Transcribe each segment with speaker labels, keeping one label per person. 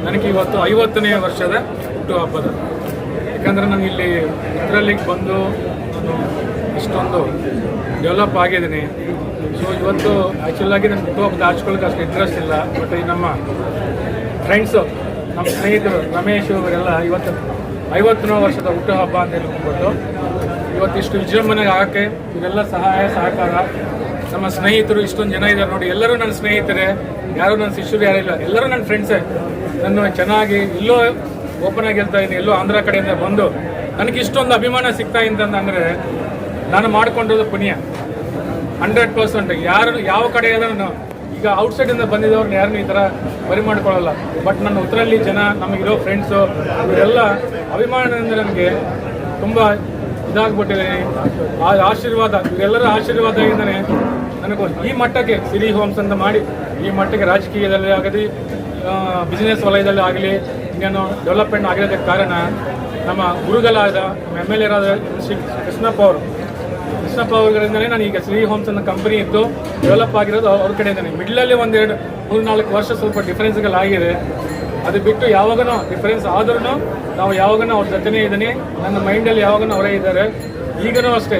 Speaker 1: ನನಗೆ ಇವತ್ತು 50ನೇ ವರ್ಷದ ಹುಟ್ಟುಹಬ್ಬದ. ಯಾಕಂದರೆ ನಾನು ಇಲ್ಲಿ ಇದರಲ್ಲಿಗೆ ಬಂದು ನಾನು ಇಷ್ಟೊಂದು ಡೆವಲಪ್ ಆಗಿದ್ದೀನಿ. ಸೊ ಇವತ್ತು ಆ್ಯಕ್ಚುಲಾಗಿ ನನ್ನ ಹುಟ್ಟುಹಬ್ಬದ ಆಚೆಕೊಳ್ಳೋಕೆ ಅಷ್ಟು ಇಂಟ್ರೆಸ್ಟ್ ಇಲ್ಲ. ಬಟ್ ಈ ನಮ್ಮ ಫ್ರೆಂಡ್ಸು, ನಮ್ಮ ಸ್ನೇಹಿತರು ರಮೇಶ್ ಇವರೆಲ್ಲ ಇವತ್ತು 50ನೇ ವರ್ಷದ ಹುಟ್ಟುಹಬ್ಬ ಅಂತ ಹೇಳ್ಕೊಂಡ್ಬಿಟ್ಟು ಇವತ್ತಿಷ್ಟು ವಿಜೃಂಭಣೆಗೆ ಆಗೋಕ್ಕೆ ಇವರೆಲ್ಲ ಸಹಾಯ ಸಹಕಾರ. ನಮ್ಮ ಸ್ನೇಹಿತರು ಇಷ್ಟೊಂದು ಜನ ಇದ್ದಾರೆ ನೋಡಿ, ಎಲ್ಲರೂ ನನ್ನ ಸ್ನೇಹಿತರೆ, ಯಾರು ನನ್ನ ಶಿಷ್ಯರು ಯಾರಿಲ್ಲ, ಎಲ್ಲರೂ ನನ್ನ ಫ್ರೆಂಡ್ಸೇ. ನಾನು ಚೆನ್ನಾಗಿ ಎಲ್ಲೋ ಓಪನ್ ಆಗಿ ಹೇಳ್ತಾ ಇದ್ದೀನಿ, ಎಲ್ಲೋ ಆಂಧ್ರ ಕಡೆಯಿಂದ ಬಂದು ನನಗೆ ಇಷ್ಟೊಂದು ಅಭಿಮಾನ ಸಿಗ್ತಾ ಅಂತಂದರೆ ನಾನು ಮಾಡಿಕೊಂಡಿರೋದು ಪುಣ್ಯ 100%. ಯಾರು ಯಾವ ಕಡೆ ನಾನು ಈಗ ಔಟ್ಸೈಡಿಂದ ಬಂದಿದ್ದವ್ರನ್ನ ಯಾರನ್ನೂ ಈ ಥರ ಬರಿ ಮಾಡ್ಕೊಳ್ಳಲ್ಲ. ಬಟ್ ನನ್ನ ಉತ್ತರಲ್ಲಿ ಜನ, ನಮಗಿರೋ ಫ್ರೆಂಡ್ಸು ಇವರೆಲ್ಲ ಅಭಿಮಾನದಿಂದ ನನಗೆ ತುಂಬ ಇದಾಗ್ಬಿಟ್ಟಿದೆ. ಆ ಆಶೀರ್ವಾದ, ಇವರೆಲ್ಲರ ಆಶೀರ್ವಾದದಿಂದನೇ ನನಗೂ ಈ ಮಟ್ಟಕ್ಕೆ ಸಿರಿ ಹೋಮ್ಸ್ ಅಂತ ಮಾಡಿ ಈ ಮಟ್ಟಕ್ಕೆ ರಾಜಕೀಯದಲ್ಲಿ ಆಗಲಿ ಬಿಸ್ನೆಸ್ ವಲಯದಲ್ಲಿ ಆಗಲಿ ಇನ್ನೇನು ಡೆವಲಪ್ಮೆಂಟ್ ಆಗಿರೋದಕ್ಕೆ ಕಾರಣ ನಮ್ಮ ಗುರುಗಳಾದ ನಮ್ಮ MLA ರಾದ ಶ್ರೀ ಕೃಷ್ಣಪ್ಪ ಅವರಿಂದಲೇ ನಾನು ಈಗ ಸಿರಿ ಹೋಮ್ಸ್ ಅನ್ನೋ ಕಂಪನಿ ಇದ್ದು ಡೆವಲಪ್ ಆಗಿರೋದು ಅವ್ರ ಕಡೆಯಿಂದನೇ. ಮಿಡ್ಲಲ್ಲಿ 1-2-3-4 ವರ್ಷ ಸ್ವಲ್ಪ ಡಿಫ್ರೆನ್ಸ್ಗಳಾಗಿದೆ. ಅದು ಬಿಟ್ಟು ಯಾವಾಗನೂ ಡಿಫ್ರೆನ್ಸ್ ಆದ್ರೂ ನಾವು ಯಾವಾಗನೂ ಅವ್ರ ಜೊತೆನೇ ಇದ್ದೀನಿ. ನನ್ನ ಮೈಂಡಲ್ಲಿ ಯಾವಾಗನೂ ಅವರೇ ಇದ್ದಾರೆ. ಈಗನೂ ಅಷ್ಟೇ,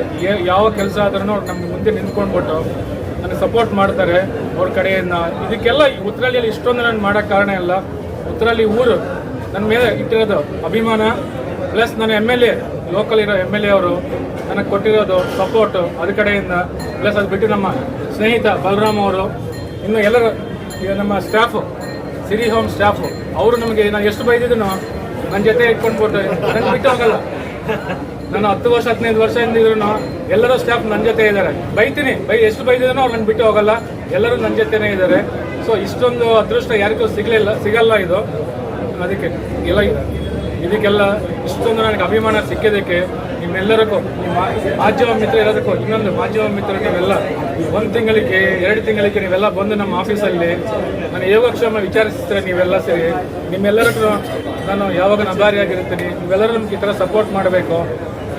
Speaker 1: ಯಾವ ಕೆಲಸ ಆದ್ರೂ ನಮ್ಗೆ ಮುಂದೆ ನಿಂತ್ಕೊಂಡ್ಬಿಟ್ಟು ನನಗೆ ಸಪೋರ್ಟ್ ಮಾಡ್ತಾರೆ ಅವ್ರ ಕಡೆಯಿಂದ. ಇದಕ್ಕೆಲ್ಲ ಉತ್ತರಹಳ್ಳಿಯಲ್ಲಿ ಇಷ್ಟೊಂದು ನಾನು ಮಾಡೋಕ್ಕೆ ಕಾರಣ ಇಲ್ಲ. ಉತ್ತರಹಳ್ಳಿ ಊರು ನನ್ನ ಮೇಲೆ ಇಟ್ಟಿರೋದು ಅಭಿಮಾನ, ಪ್ಲಸ್ ನನ್ನ MLA ಲೋಕಲ್ ಇರೋ MLA ಅವರು ನನಗೆ ಕೊಟ್ಟಿರೋದು ಸಪೋರ್ಟು ಅದ್ರ ಕಡೆಯಿಂದ, ಪ್ಲಸ್ ಅದು ಬಿಟ್ಟು ನಮ್ಮ ಸ್ನೇಹಿತ ಬಲರಾಮ್ ಅವರು, ಇನ್ನು ಎಲ್ಲರೂ ಈಗ ನಮ್ಮ ಸ್ಟಾಫು, ಸಿರಿ ಹೋಮ್ ಸ್ಟಾಫು, ಅವರು ನಮಗೆ ನಾನು ಎಷ್ಟು ಬೈದಿದ್ದನೋ ನನ್ನ ಜೊತೆ ಇಟ್ಕೊಂಡ್ಬಿಟ್ಟು ನನಗೆ ಬಿಟ್ಟು ಹೋಗಲ್ಲ. ನಾನು 10 ವರ್ಷ 15 ವರ್ಷದಿಂದ ಇದ್ರು ಎಲ್ಲರೂ ಸ್ಟಾಫ್ ನನ್ನ ಜೊತೆ ಇದ್ದಾರೆ. ಬೈತೀನಿ, ಎಷ್ಟು ಬೈದಿದ್ದನೋ ಅವ್ರು ನನ್ನ ಬಿಟ್ಟು ಹೋಗಲ್ಲ, ಎಲ್ಲರೂ ನನ್ನ ಜೊತೆನೇ ಇದ್ದಾರೆ. ಸೊ ಇಷ್ಟೊಂದು ಅದೃಷ್ಟ ಯಾರಿಗೂ ಸಿಗಲ್ಲ ಇದು. ಅದಕ್ಕೆ ಇದಕ್ಕೆಲ್ಲ ಇಷ್ಟೊಂದು ನನಗೆ ಅಭಿಮಾನ ಸಿಕ್ಕಿದ್ದಕ್ಕೆ ನಿಮ್ಮೆಲ್ಲರಿಗೂ, ನಿಮ್ಮ ಮಾಧ್ಯಮ ಮಿತ್ರ ಇರೋದಕ್ಕೂ, ಇನ್ನೊಂದು ಮಾಧ್ಯಮ ಮಿತ್ರರು ನೀವೆಲ್ಲ 1 ತಿಂಗಳಿಗೆ 2 ತಿಂಗಳಿಗೆ ನೀವೆಲ್ಲ ಬಂದು ನಮ್ಮ ಆಫೀಸಲ್ಲಿ ನಾನು ಯೋಗಕ್ಷೇಮ ವಿಚಾರಿಸ್ತಾರೆ ನೀವೆಲ್ಲ ಸೇರಿ. ನಿಮ್ಮೆಲ್ಲರಿಗೂ ನಾನು ಯಾವಾಗ ಆಭಾರಿಯಾಗಿರ್ತೀನಿ. ನೀವೆಲ್ಲರೂ ನಮ್ಗೆ ಈ ಥರ ಸಪೋರ್ಟ್ ಮಾಡಬೇಕು.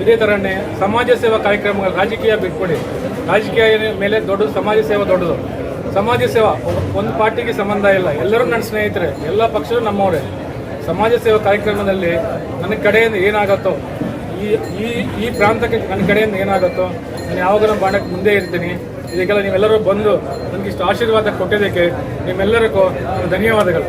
Speaker 1: ಇದೇ ಥರನೇ ಸಮಾಜ ಸೇವಾ ಕಾರ್ಯಕ್ರಮಗಳು, ರಾಜಕೀಯ ಬಿಟ್ಕೊಡಿ, ರಾಜಕೀಯ ಮೇಲೆ ದೊಡ್ಡದು, ಸಮಾಜ ಸೇವೆ ದೊಡ್ಡದು. ಸಮಾಜ ಸೇವಾ ಒಂದು ಪಾರ್ಟಿಗೆ ಸಂಬಂಧ ಇಲ್ಲ, ಎಲ್ಲರೂ ನನ್ನ ಸ್ನೇಹಿತರೆ, ಎಲ್ಲ ಪಕ್ಷರು ನಮ್ಮವರೇ. ಸಮಾಜ ಸೇವಾ ಕಾರ್ಯಕ್ರಮದಲ್ಲಿ ನನ್ನ ಕಡೆಯಿಂದ ಏನಾಗುತ್ತೋ, ಈ ಪ್ರಾಂತಕ್ಕೆ ನನ್ನ ಕಡೆಯಿಂದ ಏನಾಗುತ್ತೋ ನಾನು ಯಾವಾಗಲೂ ಮಾಡಕ್ಕೆ ಮುಂದೆ ಇರ್ತೀನಿ. ಇದಕ್ಕೆಲ್ಲ ನೀವೆಲ್ಲರೂ ಬಂದು ನನಗಿಷ್ಟು ಆಶೀರ್ವಾದ ಕೊಟ್ಟಿದ್ದಕ್ಕೆ ನಿಮ್ಮೆಲ್ಲರಿಗೂ ಧನ್ಯವಾದಗಳು.